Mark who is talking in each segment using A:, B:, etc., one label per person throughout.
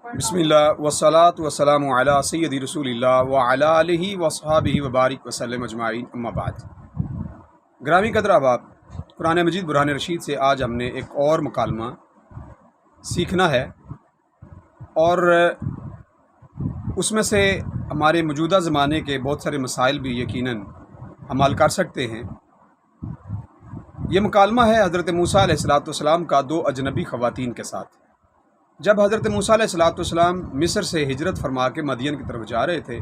A: बिस्मिल्लाह वस्सलातु वस्सलामु अला सय्यदी रसूलिल्लाह व अला आलिहि व अस्हाबिहि व बारिक वसल्लम अजमाइन अम्मा बाद। ग्रामी कदर अहबाब, कुरान मजीद बुरहान रशीद से आज हमने एक और मुकालमा सीखना है और उसमें से हमारे मौजूदा ज़माने के बहुत सारे मसाइल भी यकीनन हम हल कर सकते हैं। ये मुकालमा है हज़रत मूसा अलैहिस्सलाम का दो अजनबी ख़वातीन के साथ। जब हज़रत मूसा अलैहिस्सलाम मिस्र से हिजरत फरमा के मदियन की तरफ जा रहे थे,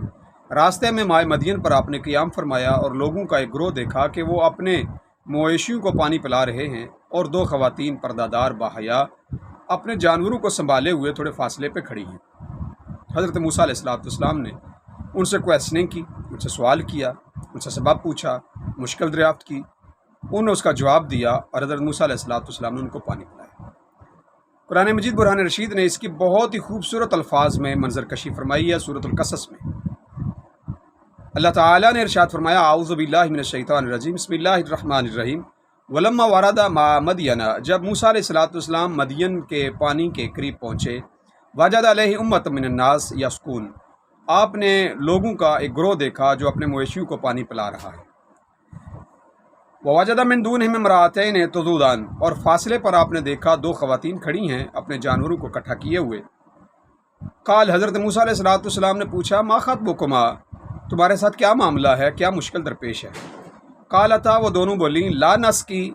A: रास्ते में माए मदियन पर आपने क़ियाम फरमाया और लोगों का एक ग्रोह देखा कि वो अपने मवेशियों को पानी पिला रहे हैं और दो ख़वातीन पर्दादार बाहया अपने जानवरों को संभाले हुए थोड़े फासले पे खड़ी हैं। हज़रत मूसा अलैहिस्सलाम ने उनसे क्वेश्चनिंग की, उनसे सवाल किया, उनसे सबब पूछा, मुश्किल दरियाफ्त की। उन्होंने उसका जवाब दिया और हज़रत मूसा अलैहिस्सलाम ने उनको पानी पिलाया। कुरान मजीद बुरहान रशीद ने इसकी बहुत ही खूबसूरत अल्फाज में मंजर कशी फरमाई है। सूरतुल कसस में अल्लाह ताला ने इरशाद फरमाया, आऊज़ु बिल्लाहि मिनश शैतानिर रजीम, बिस्मिल्लाहिर रहमानिर रहीम। वलम्मा वरदा मा मदियना, जब मूसा अलैहिस्सलाम मदियन के पानी के करीब पहुँचे, वजद अलैहि उम्मतुम मिनन नास यस्कून, आपने लोगों का एक ग्रोह देखा जो अपने मवेशियों को पानी पिला रहा है। वजदा मिन दूनहिम इम्राअतैन तज़ूदान, और फासले पर आपने देखा दो ख़वातीन खड़ी हैं अपने जानवरों को इकट्ठा किए हुए। काल, हज़रत मूसा अलैहिस्सलाम ने पूछा, मा ख़त्बुकुमा, तुम्हारे साथ क्या मामला है, क्या मुश्किल दरपेश है। कालता, वो दोनों बोली, ला नस्की,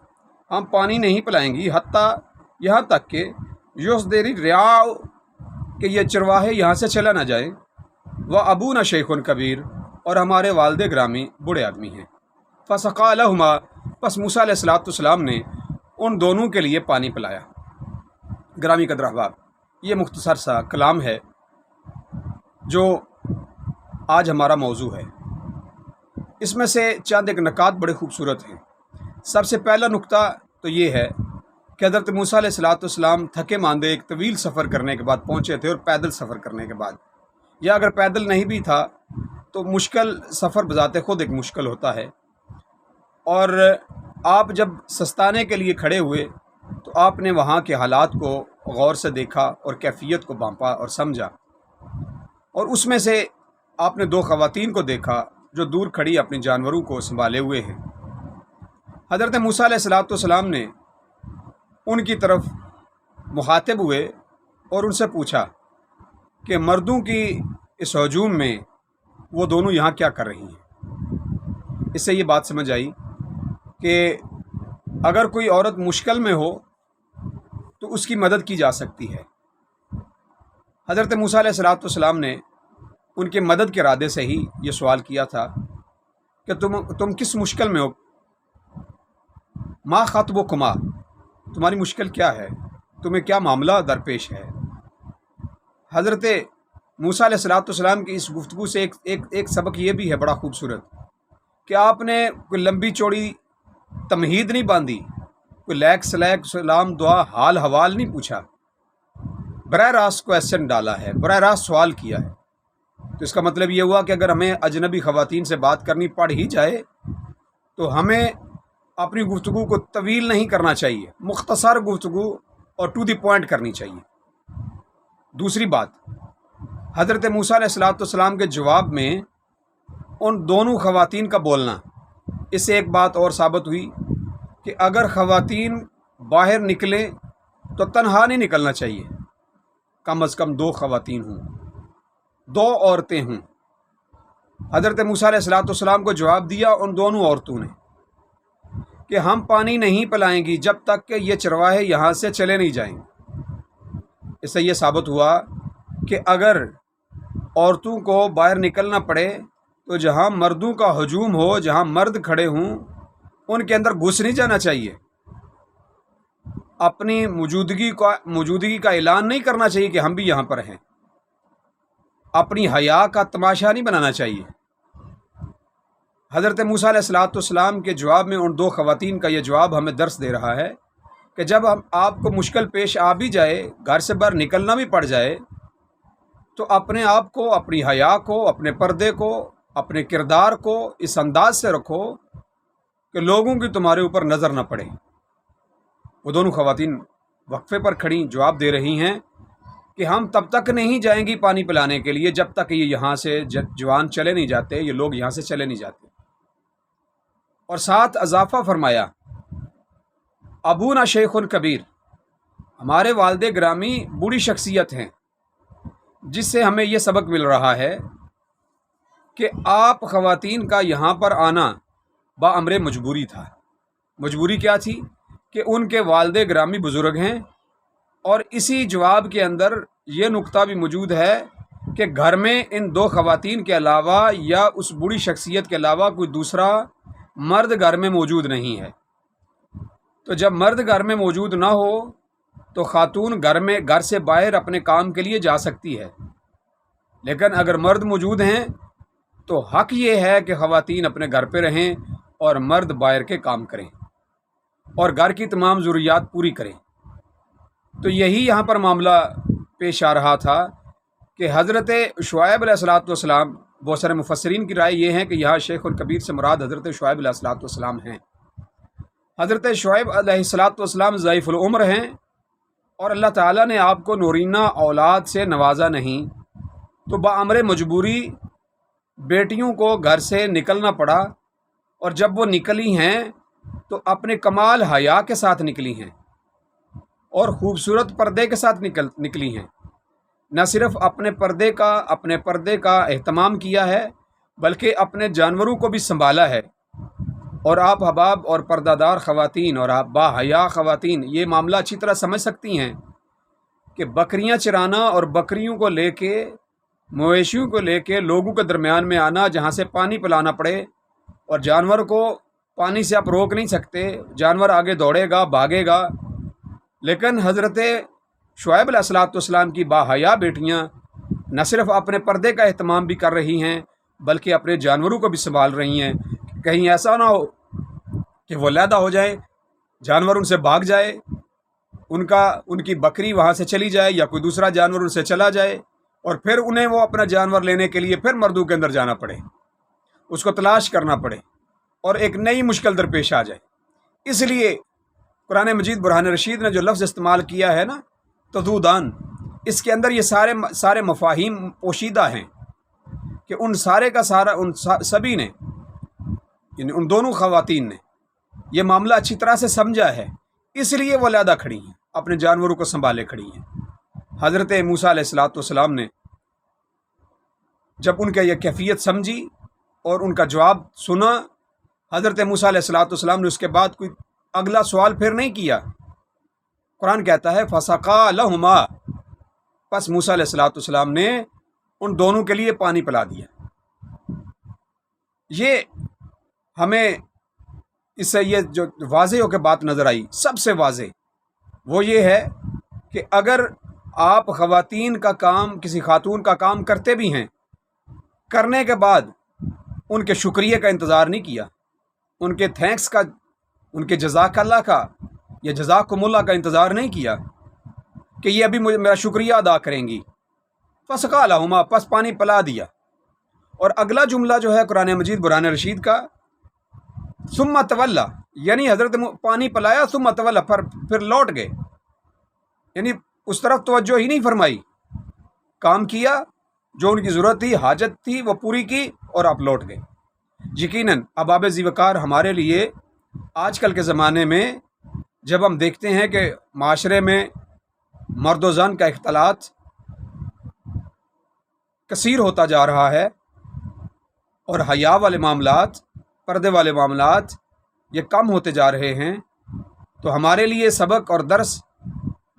A: हम पानी नहीं पिलाएंगी, हत्ता, यहाँ तक कि युस्दिरी रियाउ, कि ये चरवाहे यहाँ से चला ना जाए, व अबूना शेखुन कबीर, और हमारे वालिद ग्रामी बूढ़े आदमी हैं। फ़सक़ा लहुमा, बस मूसा अलैहिस्सलाम ने उन दोनों के लिए पानी पिलाया। ग्रामी कदर अहबाब, ये मुख्तसर सा कलाम है जो आज हमारा मौजू है। इसमें से चंद एक नकात बड़े खूबसूरत हैं। सबसे पहला नुक्ता तो ये है कि हज़रत मूसा अलैहिस्सलाम थके मांदे एक तवील सफ़र करने के बाद पहुँचे थे, और पैदल सफ़र करने के बाद, या अगर पैदल नहीं भी था तो मुश्किल सफ़र बजाते ख़ुद एक मुश्किल होता है। और आप जब सस्ताने के लिए खड़े हुए तो आपने वहाँ के हालात को गौर से देखा और कैफियत को भांपा और समझा, और उसमें से आपने दो ख़वातीन को देखा जो दूर खड़ी अपने जानवरों को संभाले हुए हैं। हज़रत मूसा अलैहिस्सलाम ने उनकी तरफ मुखातिब हुए और उनसे पूछा कि मर्दों की इस हजूम में वो दोनों यहाँ क्या कर रही हैं। इससे ये बात समझ आई कि अगर कोई औरत मुश्किल में हो तो उसकी मदद की जा सकती है। हज़रत मूसा अलैहिस्सलाम ने उनके मदद के इरादे से ही ये सवाल किया था कि तुम किस मुश्किल में हो। मा ख़त्बुकुमा, तुम्हारी मुश्किल क्या है, तुम्हें क्या मामला दरपेश है। हज़रत मूसा अलैहिस्सलाम की इस गुफ्तगू से एक सबक ये भी है बड़ा खूबसूरत, कि आपने कोई लंबी चौड़ी तमहीद नहीं बांधी, कोई लैक सलैक सलाम दुआ हाल हवाल नहीं पूछा, बराह रास्त क्वेश्चन डाला है, बराह रास्त सवाल किया है। तो इसका मतलब ये हुआ कि अगर हमें अजनबी ख़वातीन से बात करनी पड़ ही जाए तो हमें अपनी गुफ्तगू को तवील नहीं करना चाहिए, मुख्तसर गुफ्तगू और टू द पॉइंट करनी चाहिए। दूसरी बात, हज़रत मूसा अलैहिस्सलाम के जवाब में उन दोनों ख़वातीन का बोलना, इससे एक बात और साबित हुई कि अगर ख़वातीन बाहर निकलें तो तन्हा नहीं निकलना चाहिए, कम अज़ कम दो ख़वातीन हों, दो औरतें हों। हज़रत मूसा अलैहिस्सलाम को जवाब दिया उन दोनों औरतों ने कि हम पानी नहीं पिलाएंगी जब तक कि ये चरवाहे यहाँ से चले नहीं जाएंगे। इससे ये साबित हुआ कि अगर औरतों को बाहर निकलना पड़े तो जहाँ मर्दों का हजूम हो, जहाँ मर्द खड़े हों, उनके अंदर घुस नहीं जाना चाहिए। अपनी मौजूदगी का ऐलान नहीं करना चाहिए कि हम भी यहाँ पर हैं। अपनी हया का तमाशा नहीं बनाना चाहिए। हज़रत मूसा अलैहिस्सलाम के जवाब में उन दो ख़वातीन का ये जवाब हमें दर्स दे रहा है कि जब आपको मुश्किल पेश आ भी जाए, घर से बाहर निकलना भी पड़ जाए, तो अपने आप को, अपनी हया को, अपने पर्दे को, अपने किरदार को इस अंदाज से रखो कि लोगों की तुम्हारे ऊपर नज़र न पड़े। वो दोनों ख़वातीन वक्फे पर खड़ी जवाब दे रही हैं کہ ہم تب تک نہیں جائیں گی پانی پلانے کے لیے جب تک یہ یہاں سے جوان چلے نہیں جاتے، یہ لوگ یہاں سے چلے نہیں جاتے۔ اور ساتھ اضافہ فرمایا ابونا شیخ کبیر، ہمارے والد گرامی بوڑھی شخصیت ہیں، جس سے ہمیں یہ سبق مل رہا ہے کہ آپ خواتین کا یہاں پر آنا بامر مجبوری تھا۔ مجبوری کیا تھی؟ کہ ان کے والد گرامی بزرگ ہیں، اور اسی جواب کے اندر یہ نقطہ بھی موجود ہے کہ گھر میں ان دو خواتین کے علاوہ یا اس بوڑھی شخصیت کے علاوہ کوئی دوسرا مرد گھر میں موجود نہیں ہے۔ تو جب مرد گھر میں موجود نہ ہو تو خاتون گھر سے باہر اپنے کام کے لیے جا سکتی ہے، لیکن اگر مرد موجود ہیں تو حق یہ ہے کہ خواتین اپنے گھر پہ رہیں اور مرد باہر کے کام کریں اور گھر کی تمام ضروریات پوری کریں۔ تو یہی یہاں پر معاملہ پیش آ رہا تھا کہ حضرت شعیب علیہ السلام، بہت سارے مفسرین کی رائے یہ ہے کہ یہاں شیخ الکبیر سے مراد حضرت شعیب علیہ السلام ہیں۔ حضرت شعیب علیہ السلام ضعیف العمر ہیں، اور اللہ تعالیٰ نے آپ کو نورینہ اولاد سے نوازا نہیں، تو بامر مجبوری بیٹیوں کو گھر سے نکلنا پڑا، اور جب وہ نکلی ہیں تو اپنے کمال حیا کے ساتھ نکلی ہیں اور خوبصورت پردے کے ساتھ نکلی ہیں۔ نہ صرف اپنے پردے کا اہتمام کیا ہے، بلکہ اپنے جانوروں کو بھی سنبھالا ہے۔ اور آپ حباب اور پردہ دار خواتین اور آپ با حیا خواتین یہ معاملہ اچھی طرح سمجھ سکتی ہیں کہ بکریاں چرانا اور بکریوں کو لے کے، مویشیوں کو لے کے لوگوں کے درمیان میں آنا جہاں سے پانی پلانا پڑے، اور جانور کو پانی سے آپ روک نہیں سکتے، جانور آگے دوڑے گا، بھاگے گا، لیکن حضرت شعیب علیہ السلام کی با حیا بیٹیاں نہ صرف اپنے پردے کا اہتمام بھی کر رہی ہیں بلکہ اپنے جانوروں کو بھی سنبھال رہی ہیں۔ کہیں ایسا نہ ہو کہ وہ علیحدہ ہو جائیں، جانور ان سے بھاگ جائے، ان کی بکری وہاں سے چلی جائے یا کوئی دوسرا جانور ان سے چلا جائے، اور پھر انہیں وہ اپنا جانور لینے کے لیے پھر مردوں کے اندر جانا پڑے، اس کو تلاش کرنا پڑے، اور ایک نئی مشکل درپیش آ جائے۔ اس لیے قرآن مجید برہان رشید نے جو لفظ استعمال کیا ہے نا، تذودان، اس کے اندر یہ سارے مفاہیم پوشیدہ ہیں کہ ان سارے کا سارا ان سبھی نے، یعنی ان دونوں خواتین نے یہ معاملہ اچھی طرح سے سمجھا ہے، اس لیے وہ علیحدہ کھڑی ہیں، اپنے جانوروں کو سنبھالے کھڑی ہیں۔ حضرت موسیٰ علیہ السلام نے جب ان کا یہ کیفیت سمجھی اور ان کا جواب سنا، حضرت موسیٰ علیہ السلام نے اس کے بعد کوئی اگلا سوال پھر نہیں کیا۔ قرآن کہتا ہے فَسَقَا لَهُمَا، پس موسیٰ علیہ السلام نے ان دونوں کے لیے پانی پلا دیا۔ یہ ہمیں اس سے یہ جو واضح ہو کے بات نظر آئی، سب سے واضح وہ یہ ہے کہ اگر آپ خواتین کا کام، کسی خاتون کا کام کرتے بھی ہیں، کرنے کے بعد ان کے شکریہ کا انتظار نہیں کیا، ان کے تھینکس کا، ان کے جزاک اللہ کا یا جزاکم اللہ کا انتظار نہیں کیا کہ یہ ابھی میرا شکریہ ادا کریں گی، فَسَقَا لَهُمَا، پس پانی پلا دیا۔ اور اگلا جملہ جو ہے قرآن مجید برہان رشید کا، ثم تولا، یعنی حضرت پانی پلایا، ثم تولا، پھر لوٹ گئے، یعنی اس طرف توجہ ہی نہیں فرمائی، کام کیا، جو ان کی ضرورت تھی، حاجت تھی، وہ پوری کی اور آپ لوٹ گئے۔ یقیناً اباب ذی وقار ہمارے لیے آج کل کے زمانے میں جب ہم دیکھتے ہیں کہ معاشرے میں مرد و زن کا اختلاط کثیر ہوتا جا رہا ہے اور حیا والے معاملات، پردے والے معاملات یہ کم ہوتے جا رہے ہیں، تو ہمارے لیے سبق اور درس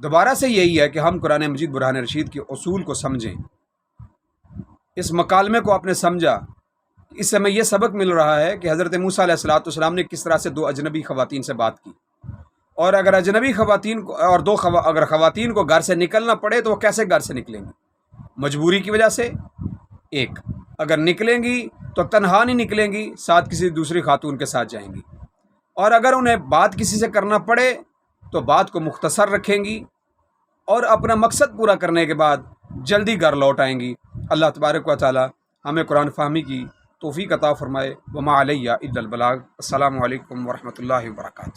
A: دوبارہ سے یہی ہے کہ ہم قرآن مجید برہان رشید کے اصول کو سمجھیں۔ اس مکالمے کو آپ نے سمجھا، اس سے ہمیں یہ سبق مل رہا ہے کہ حضرت موسیٰ علیہ السلام نے کس طرح سے دو اجنبی خواتین سے بات کی، اور اگر اجنبی خواتین کو اور اگر خواتین کو گھر سے نکلنا پڑے تو وہ کیسے گھر سے نکلیں گی؟ مجبوری کی وجہ سے، ایک اگر نکلیں گی تو تنہا نہیں نکلیں گی، ساتھ کسی دوسری خاتون کے ساتھ جائیں گی، اور اگر انہیں بات کسی سے کرنا پڑے تو بات کو مختصر رکھیں گی اور اپنا مقصد پورا کرنے کے بعد جلدی گھر لوٹ آئیں گی۔ اللہ تبارک و تعالی ہمیں قرآن فہمی کی توفیق عطا فرمائے۔ وما علیہ الا البلاغ۔ السلام علیکم ورحمۃ اللہ وبرکاتہ۔